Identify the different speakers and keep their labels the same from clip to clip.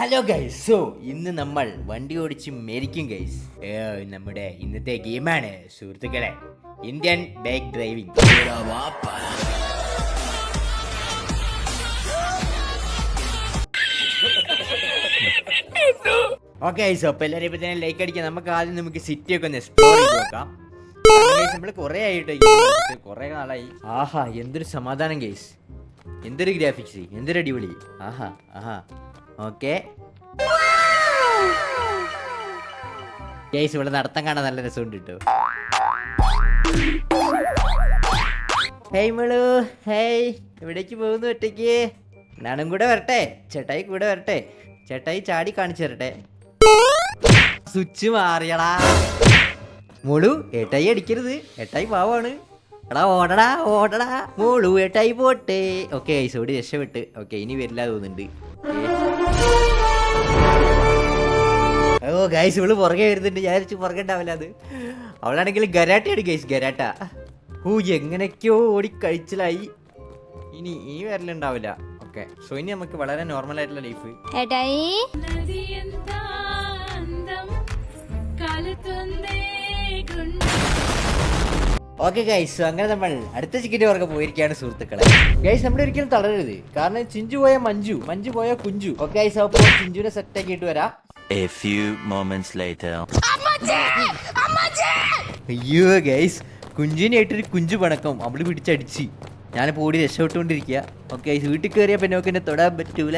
Speaker 1: Hello guys, so ഇന്ന് നമ്മൾ വണ്ടി ഓടിച്ച് മേരിക്കും ഗൈസ്. നമ്മുടെ ഇന്നത്തെ ഗെയിമാണ് സുഹൃത്തുക്കളെ, Indian bike driving. Okay so അപ്പോൾ എല്ലാവരും ഇപ്പം തന്നെ ലൈക്ക് അടിക്കാം. നമുക്ക് സിറ്റി ഒക്കെ ഒന്ന് എക്സ്പ്ലോർ ചെയ്ത് നോക്കാം. നമ്മൾ കുറേ ആയിട്ട് കുറേ നാളായി. ആഹാ, എന്തൊരു സമാധാനം ഗൈസ്, എന്തൊരു ഗ്രാഫിക്സ്, എന്തൊരു അടിപൊളി. ആഹാ ആഹാ. ഓക്കെ ഗൈസ്, ഇവിടെ നടത്തം കാണാൻ നല്ല രസമുണ്ട് കേട്ടോ. ഹേയ് മുളു, ഹേയ്, എവിടേക്ക് പോകുന്നു ഒറ്റയ്ക്ക്? ഞാനും കൂടെ വരട്ടെ, ചേട്ടായി കൂടെ വരട്ടെ, ചേട്ടായി ചാടി കാണിച്ചു തരട്ടെ. സ്വിച്ച് മാറിയടാ മുളു, ഏട്ടായി അടിക്കരുത്, ഏട്ടായി പാവാണ്. എടാ ഓടടാ ഓടടാ മുളു, ഏട്ടായി പോട്ടെ. ഓക്കെ ഗൈസ്, ഓടി രക്ഷപ്പെട്ട്. ഓക്കെ, ഇനി വരില്ല തോന്നുന്നുണ്ട്. ഓ ഗൈസ്, ഇവള് പുറകെ വരുന്നുണ്ട്. ഞാൻ പുറകെ ഉണ്ടാവില്ല, അത് അവളാണെങ്കിൽ ഗരാട്ടയാണ് ഗൈസ്, ഗരാട്ട. ഓ, എങ്ങനെയൊക്കെയോ ഓടി കഴിച്ചിലായി. ഇനി വരലുണ്ടാവില്ല. ഓക്കെ, സോ ഇനി നമുക്ക് വളരെ നോർമൽ ആയിട്ടുള്ള ലൈഫ്. ഓക്കെ ഗൈസ്, അങ്ങനെ നമ്മൾ അടുത്ത ചിക്കറ്റ് പുറകെ പോയിരിക്കുകയാണ് സുഹൃത്തുക്കളെ. ഗൈസ്, നമ്മൾ ഒരിക്കലും തളരരുത്, കാരണം ചിഞ്ചു പോയ മഞ്ജു പോയ കുഞ്ചു. ഓക്കെ ഗൈസ്, അപ്പോൾ ചിഞ്ചുവിനെ സെറ്റ് ആക്കിയിട്ട് വരാം.
Speaker 2: A few moments later.
Speaker 1: അയ്യോ ഗൈസ്, കുഞ്ചിനായിട്ടൊരു കുഞ്ചു പണക്കം അവള് പിടിച്ചടിച്ച്. ഞാനിപ്പോൾ ഓടി രക്ഷപ്പെട്ടുകൊണ്ടിരിക്കുക. ഓക്കെ ഗൈസ്, വീട്ടിൽ കയറിയാ പിന്നെ ഒക്കെ എന്നെ തൊടാൻ പറ്റൂല.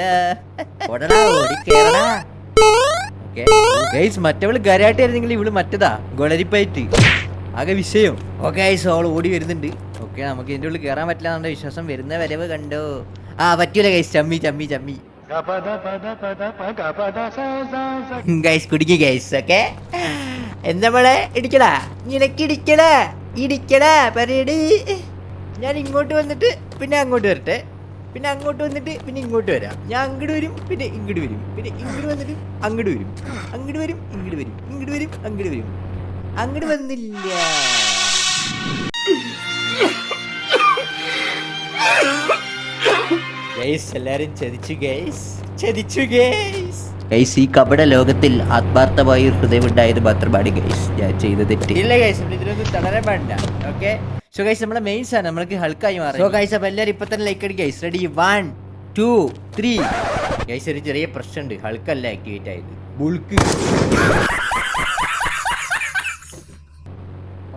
Speaker 1: ഓക്കെ ഗൈസ്, മറ്റവള് ഗരാട്ടായിരുന്നെങ്കിൽ ഇവള് മറ്റേതാ ഗൊളരിപ്പായിട്ട് ആകെ വിഷയം. ഓക്കെ ഗൈസ്, അവൾ ഓടി വരുന്നുണ്ട്. ഓക്കെ, നമുക്ക് ഇതിൻ്റെ ഉള്ളിൽ കയറാൻ പറ്റില്ല എന്നുള്ള വിശ്വാസം. വരുന്ന വരവ് കണ്ടോ? പറ്റൂല ഗൈസ്, ചമ്മി ഗൈസ്, കുടുങ്ങി ഗൈസ്. ഓക്കെ, എന്താ മോളെ, ഇടിക്കടാ, ഇടിക്കടാ പറയടി. ഞാൻ ഇങ്ങോട്ട് വന്നിട്ട് പിന്നെ അങ്ങോട്ട് വരട്ടെ, പിന്നെ അങ്ങോട്ട് വന്നിട്ട് പിന്നെ ഇങ്ങോട്ട് വരാം. ഞാൻ അങ്ങോട്ട് വരും, പിന്നെ ഇങ്ങോട്ട് വരും, പിന്നെ ഇങ്ങോട്ട് വന്നിട്ട് അങ്ങോട്ട് വരും, അങ്ങോട്ട് വരും, ഇങ്ങോട്ട് വരും, ഇങ്ങോട്ട് വരും, അങ്ങോട്ട് വരും. അങ്ങോട്ട് വന്നില്ല. ഗൈസ്, എല്ലാരും ചതിച്ചു ഗൈസ്. ഗൈസ്, ഈ കപട ലോകത്തിൽ ആത്മാർത്ഥമായ ഒരു ഹൃദയം ഉണ്ടായത് മാത്രമാണ് ഗൈസ് ഞാൻ ചെയ്ത തെറ്റ്. ഇല്ല ഗൈസ്, ഇതിലൊന്നും തളരാൻ പാടില്ല. ഓക്കെ, സോ ഗൈസ്, നമ്മുടെ മെയിൻസ് ആണ്, നമ്മൾക്ക് ഹൾക്കായി മാറി. സോ ഗൈസ്, അപ്പോൾ എല്ലാവരും ഇപ്പൊ തന്നെ ലൈക്ക് അടി ഗൈസ്. റെഡി, 1 2 3. ഗൈസ്, ഒരു ചെറിയ പ്രശ്നമുണ്ട്, ഹൾക്കല്ല ആക്ടിവേറ്റ് ആയത്, ബുൾക്ക്.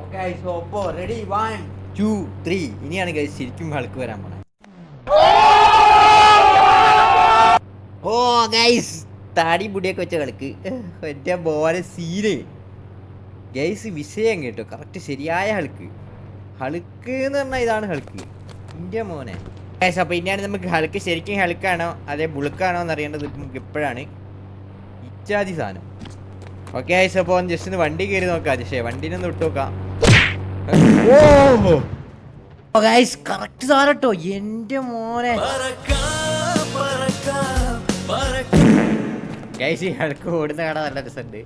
Speaker 1: ഓക്കെ സോ അപ്പോൾ റെഡി, 1 2 3. ഇനിയാണ് ഗൈസ് ശരിക്കും ഹൾക്ക് വരാൻ പോണേ. ഓ ഗൈസ്, താടി മുടിയൊക്കെ വെച്ച കളിക്ക് എൻ്റെ പോലെ സീന് ഗൈസ്. വിഷയം കേട്ടോ, കറക്റ്റ് ശരിയായ ഹൾക്ക് എന്ന് പറഞ്ഞാൽ ഇതാണ് ഹൾക്ക്, ഇന്ത്യ മോനെ ഗൈസ്. അപ്പോൾ ഇനിയാണ് നമുക്ക് ഹൾക്ക് ശരിക്കും ഹൾക്കാണോ അതേ ബുളുക്കാണോ എന്ന് അറിയേണ്ടത് നമുക്ക് ഇപ്പോഴാണ്. ഇച്ചാതി സാധനം. ഓക്കെ ഗൈസ്, അപ്പോൾ ജസ്റ്റ് ഒന്ന് വണ്ടി കയറി നോക്കാം. പക്ഷേ വണ്ടീനൊന്ന് വിട്ടു നോക്കാം. ഓ ഗൈസ്, കറക്റ്റ് സാധനം കേട്ടോ, എൻ്റെ മോനെ ഗൈസ്. ഈ ഹൾക്ക് ഓടുന്ന കാണാൻ നല്ല രസമുണ്ട്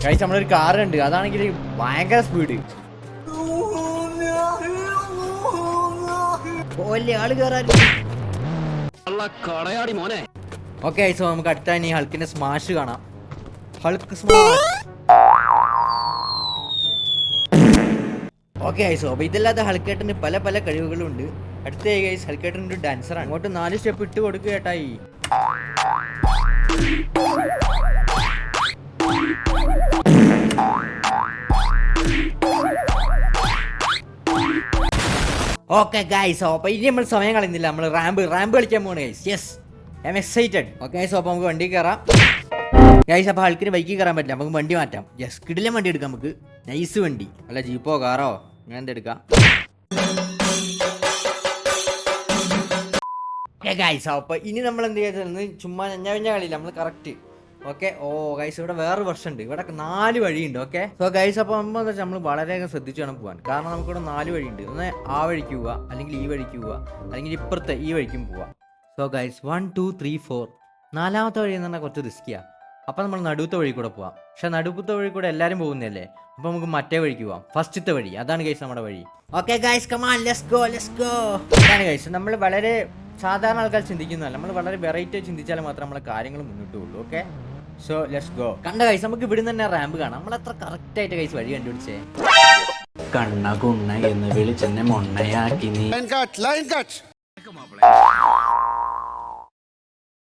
Speaker 1: ഗൈസ്. നമ്മളൊരു കാറുണ്ട്, അതാണെങ്കിൽ ഭയങ്കര സ്പീഡ്. ആള് കയറാൻ. ഓക്കെ സോ നമുക്ക് അടുത്ത ഇനി ഹൾക്കിന്റെ സ്മാഷ് കാണാം. Hulk smash. ഓക്കെ സോ അപ്പോൾ ഇതല്ലാതെ ഹൾക്കേട്ടന് പല പല കഴിവുകളുണ്ട്. അടുത്ത ഗൈസ്, ഹൾക്കേട്ടൻ ഒരു ഡാൻസറാണ്. അങ്ങോട്ട് 4 സ്റ്റെപ്പ് ഇട്ട് കൊടുക്കുക ഏട്ടായി. ഓക്കെ ഗൈസ്, അപ്പോൾ ഇനി നമ്മൾ സമയം കളയുന്നില്ല, നമ്മൾ റാമ്പ് കളിക്കാൻ പോകണം guys. Yes, I am excited. Okay so അപ്പോൾ നമുക്ക് വണ്ടി കയറാം ഗൈസ്. അപ്പോൾ ഹൾക്കിന് ബൈക്കിൽ കയറാൻ പറ്റില്ല, നമുക്ക് വണ്ടി മാറ്റാം. യെസ്, കിടിലൻ വണ്ടി എടുക്കാം നമുക്ക്, നൈസ് വണ്ടി, അല്ല ജീപ്പോ കാറോ അങ്ങനെ എന്തെടുക്കാം. ഗൈസ്, അപ്പോൾ ഇനി നമ്മൾ എന്ത് ചെയ്തിരുന്നത്, ചുമ്മാ ഞഞ്ഞ കളിയില്ല, നമ്മൾ കറക്റ്റ്. ഓക്കെ, ഓ ഗൈസ്, ഇവിടെ വേറെ വർഷം ഉണ്ട്, ഇവിടെ 4 വഴിയുണ്ട്. ഓക്കെ സോ ഗൈസ്, അപ്പോൾ എന്താ വെച്ചാൽ നമ്മൾ വളരെയധികം ശ്രദ്ധിച്ച് വേണം പോകാൻ, കാരണം നമുക്കിവിടെ 4 വഴിയുണ്ട്. ഒന്ന് ആ വഴിക്ക് പോവുക, അല്ലെങ്കിൽ ഈ വഴിക്ക് പോവുക, അല്ലെങ്കിൽ ഇപ്പുറത്തെ ഈ വഴിക്കും പോവുക. So guys, 1 2 3 4. 4ാമത്തെ വഴി എന്ന് പറഞ്ഞാൽ കുറച്ച് റിസ്ക്കിയാണ്. അപ്പോൾ നമ്മൾ നടുവത്തെ വഴി കൂടെ പോവാം. പക്ഷെ നടുക്കത്തെ വഴി കൂടെ എല്ലാവരും പോകുന്നതല്ലേ, അപ്പോൾ നമുക്ക് മറ്റേ വഴിക്ക് പോവാം, ഫസ്റ്റത്തെ വഴി. അതാണ് ഗൈസ് നമ്മുടെ വഴി. Okay guys, come on, let's go. അതാണ് ഗൈസ്, നമ്മൾ വളരെ സാധാരണ ആൾക്കാർ ചിന്തിക്കുന്നതല്ല, നമ്മൾ വളരെ വെറൈറ്റി ആയി ചിന്തിച്ചാൽ മാത്രമേ നമ്മളെ കാര്യങ്ങൾ മുന്നോട്ട് പോകുള്ളൂ. Okay, so let's go. കണ്ട ഗൈസ്, നമുക്ക് ഇവിടെ തന്നെ റാമ്പ് കാണാം. നമ്മൾ എത്ര കറക്റ്റ് ആയിട്ട് ഗൈസ് വഴി കണ്ടുപിടിച്ചേ.
Speaker 3: കണ്ണ കുണ്ണ എന്ന് വിളിച്ചെന്നെ മൊണ്ണയാക്കി നീ.